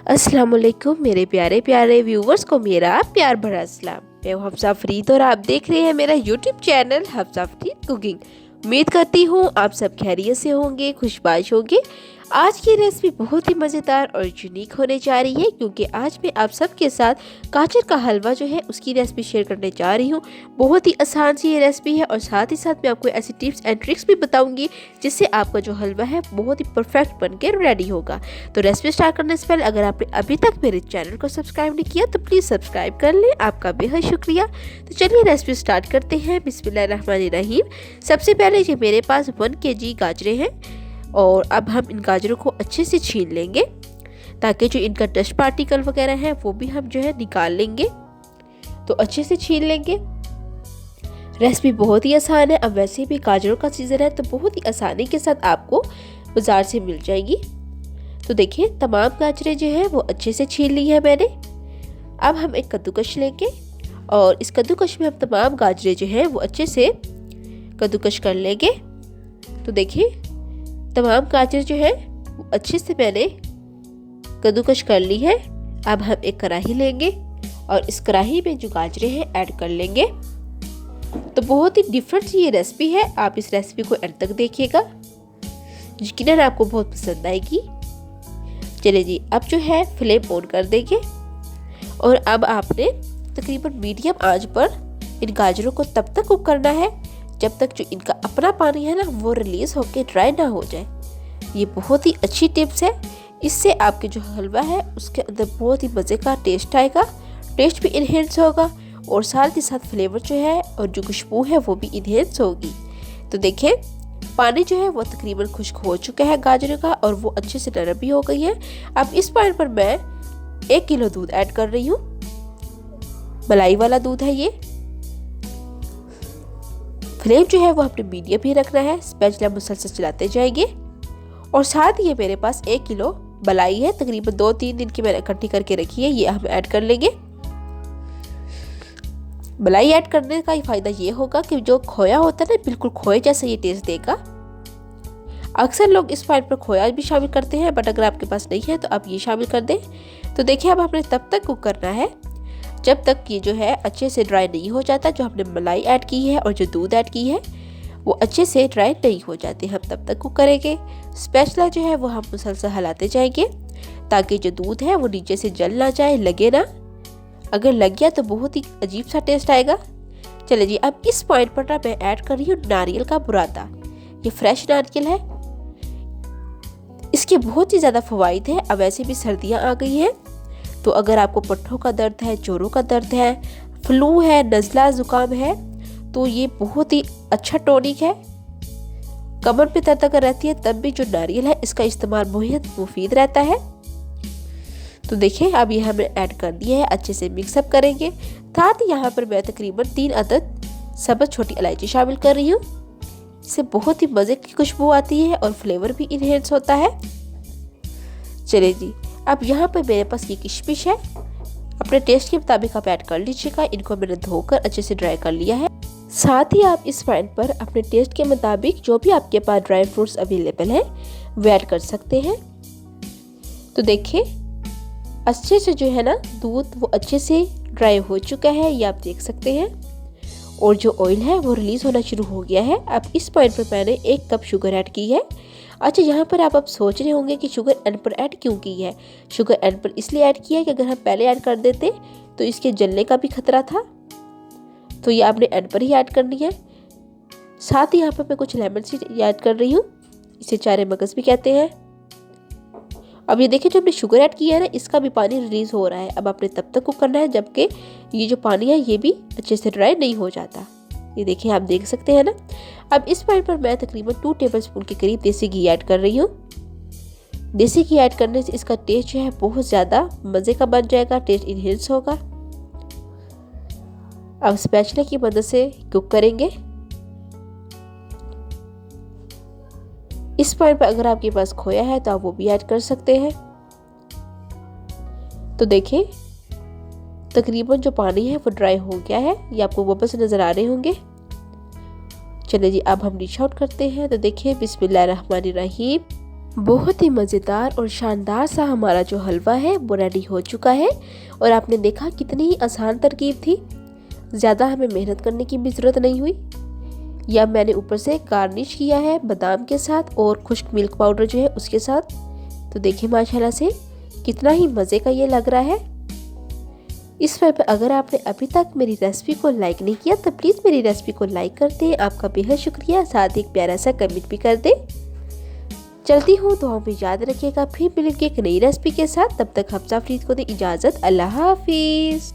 अस्सलाम वालेकुम मेरे प्यारे प्यारे व्यूवर्स को मेरा प्यार भरा अस्सलाम। मैं हूं हफ्सा फरीद और आप देख रहे हैं मेरा YouTube channel Hafsa Farid cooking. उम्मीद करती हूं आप सब खैरियत से होंगे, खुशबाश होंगे। आज की रेसिपी बहुत ही मज़ेदार और यूनिक होने जा रही है, क्योंकि आज मैं आप सबके साथ गाजर का हलवा जो है उसकी रेसिपी शेयर करने जा रही हूँ। बहुत ही आसान सी ये रेसिपी है और साथ ही साथ मैं आपको ऐसी टिप्स एंड ट्रिक्स भी बताऊंगी जिससे आपका जो हलवा है बहुत ही परफेक्ट बन के रेडी होगा। तो रेसिपी स्टार्ट करने से पहले अगर आपने अभी तक मेरे चैनल को सब्सक्राइब नहीं किया तो प्लीज़ सब्सक्राइब कर लें, आपका बेहद शुक्रिया। तो चलिए रेसिपी स्टार्ट करते हैं। बिस्मिल्लाहिर्रहमानिर्रहीम। सबसे पहले ये मेरे पास 1 kg गाजरें हैं और अब हम इन गाजरों को अच्छे से छील लेंगे ताकि जो इनका डस्ट पार्टिकल वगैरह है वो भी हम जो है निकाल लेंगे। तो अच्छे से छील लेंगे। रेसिपी बहुत ही आसान है। अब वैसे भी गाजरों का सीज़न है तो बहुत ही आसानी के साथ आपको बाज़ार से मिल जाएगी। तो देखिए तमाम गाजरें जो है वो अच्छे से छील ली है मैंने। अब हम एक कद्दूकश लेंगे और इस कद्दूकश में हम तमाम गाजरें जो है वो अच्छे से कद्दूकश कर लेंगे। तो देखिए तमाम गाजर जो है वो अच्छे से मैंने कद्दूकश कर ली है। अब हम एक कढ़ाई लेंगे और इस कढ़ाई में जो गाजरें हैं ऐड कर लेंगे। तो बहुत ही डिफरेंट ये रेसिपी है, आप इस रेसिपी को एंड तक देखिएगा, यकीनन आपको बहुत पसंद आएगी। चलिए जी, अब जो है फ्लेम ऑन कर देंगे और अब आपने तकरीबन मीडियम आंच पर इन गाजरों को तब तक कुक करना है जब तक जो इनका अपना पानी है ना वो रिलीज होकर ड्राई ना हो जाए। ये बहुत ही अच्छी टिप्स है, इससे आपके जो हलवा है उसके अंदर बहुत ही मज़े का टेस्ट आएगा, टेस्ट भी इन्हेंस होगा और साथ ही साथ फ्लेवर जो है और जो खुशबू है वो भी इन्हेंस होगी। तो देखें पानी जो है वो तकरीबन खुश्क हो चुका है गाजरों का और वो अच्छे से नरम भी हो गई है। अब इस पॉइंट पर मैं 1 किलो दूध ऐड कर रही हूँ। मलाई वाला दूध है ये। फ्लेम जो है वो अपने मीडियम ही रखना है, स्पैचुला मुसलसल चलाते जाएंगे। और साथ ही मेरे पास 1 किलो मलाई है, तकरीबन 2-3 दिन की मैंने इकट्ठी करके रखी है, ये हम ऐड कर लेंगे। मलाई ऐड करने का फ़ायदा ये होगा कि जो खोया होता है ना बिल्कुल खोए जैसा ये टेस्ट देगा। अक्सर लोग इस पॉइंट पर खोया भी शामिल करते हैं, बट अगर आपके पास नहीं है तो आप ये शामिल कर दें। तो देखिए अब हमने तब तक कुक करना है जब तक ये जो है अच्छे से ड्राई नहीं हो जाता। जो हमने मलाई ऐड की है और जो दूध ऐड की है वो अच्छे से ड्राई नहीं हो जाते, हम तब तक कुक करेंगे। स्पैचुला जो है वो हम मुसलसल हिलाते जाएंगे ताकि जो दूध है वो नीचे से जल ना जाए, लगे ना। अगर लग गया तो बहुत ही अजीब सा टेस्ट आएगा। चले जी, अब इस पॉइंट पर ना मैं ऐड कर रही हूँ नारियल का बुरादा। ये फ्रेश नारियल है, इसके बहुत ही ज़्यादा फ़वाइद है। अब वैसे भी सर्दियाँ आ गई हैं तो अगर आपको पट्ठों का दर्द है, जोड़ों का दर्द है, फ्लू है, नज़ला ज़ुकाम है तो ये बहुत ही अच्छा टॉनिक है। कमर पे दर्द अगर रहती है तब भी जो नारियल है इसका इस्तेमाल बेहद मुफीद रहता है। तो देखिए अब ये हमने ऐड कर दिया है, अच्छे से मिक्सअप करेंगे। साथ ही यहाँ पर मैं तकरीबन 3 अदद सब्ज़ छोटी इलायची शामिल कर रही हूँ। इससे बहुत ही मज़े की खुशबू आती है और फ्लेवर भी इन्हेंस होता है। चलिए जी, अब यहाँ पर मेरे पास ये किशमिश है, अपने टेस्ट के मुताबिक आप ऐड कर लीजिएगा। इनको मैंने धोकर अच्छे से ड्राई कर लिया है। साथ ही आप इस पॉइंट पर अपने टेस्ट के मुताबिक जो भी आपके पास ड्राई फ्रूट्स अवेलेबल है वो ऐड कर सकते हैं। तो देखिए अच्छे से जो है ना दूध वो अच्छे से ड्राई हो चुका है, ये आप देख सकते हैं। और जो ऑयल है वो रिलीज़ होना शुरू हो गया है। अब इस पॉइंट पर मैंने 1 कप शुगर ऐड की है। अच्छा, यहाँ पर आप सोच रहे होंगे कि शुगर एंड पर ऐड क्यों की है। शुगर एंड पर इसलिए ऐड किया है कि अगर हम पहले ऐड कर देते तो इसके जलने का भी खतरा था, तो ये आपने एंड पर ही ऐड करनी है। साथ ही यहाँ पर मैं कुछ लेमन सीड ऐड कर रही हूँ, इसे चारे मगज़ भी कहते हैं। अब ये देखिए जो हमने शुगर ऐड किया है ना इसका भी पानी रिलीज़ हो रहा है। अब आपने तब तक कुक करना है जबकि ये जो पानी है ये भी अच्छे से ड्राई नहीं हो जाता। ये देखिए आप देख सकते हैं ना। अब इस पॉइंट पर मैं तकरीबन 2 टेबलस्पून के करीब देसी घी ऐड कर रही हूँ। देसी घी ऐड करने से इसका टेस्ट जो है बहुत ज़्यादा मज़े का बन जाएगा, टेस्ट इन्हेंस होगा। अब स्पैचुला की मदद से कुक करेंगे। इस पॉइंट पर अगर आपके पास खोया है तो आप वो भी ऐड कर सकते हैं। तो देखिए तकरीबन जो पानी है वो ड्राई हो गया है, ये आपको बबल्स नज़र आ रहे होंगे। चलिए जी, अब हम डिश आउट करते हैं। तो देखिए बिस्मिल्लाहिर्रहमानिर्रहीम। बहुत ही मज़ेदार और शानदार सा हमारा जो हलवा है वो रेडी हो चुका है। और आपने देखा कितनी ही आसान तरकीब थी, ज़्यादा हमें मेहनत करने की भी ज़रूरत नहीं हुई। या मैंने ऊपर से गार्निश किया है बादाम के साथ और खुश्क मिल्क पाउडर जो है उसके साथ। तो देखिए माशाल्लाह से कितना ही मज़े का ये लग रहा है। इस पर अगर आपने अभी तक मेरी रेसिपी को लाइक नहीं किया तो प्लीज़ मेरी रेसिपी को लाइक कर दें, आपका बेहद शुक्रिया। साथ ही एक प्यारा सा कमेंट भी कर दें। चलती हूँ तो हमें याद रखिएगा, फिर मिलेंगे एक नई रेसिपी के साथ। तब तक हफ्सा फरीद को दे इजाज़त। अल्लाह हाफिज़।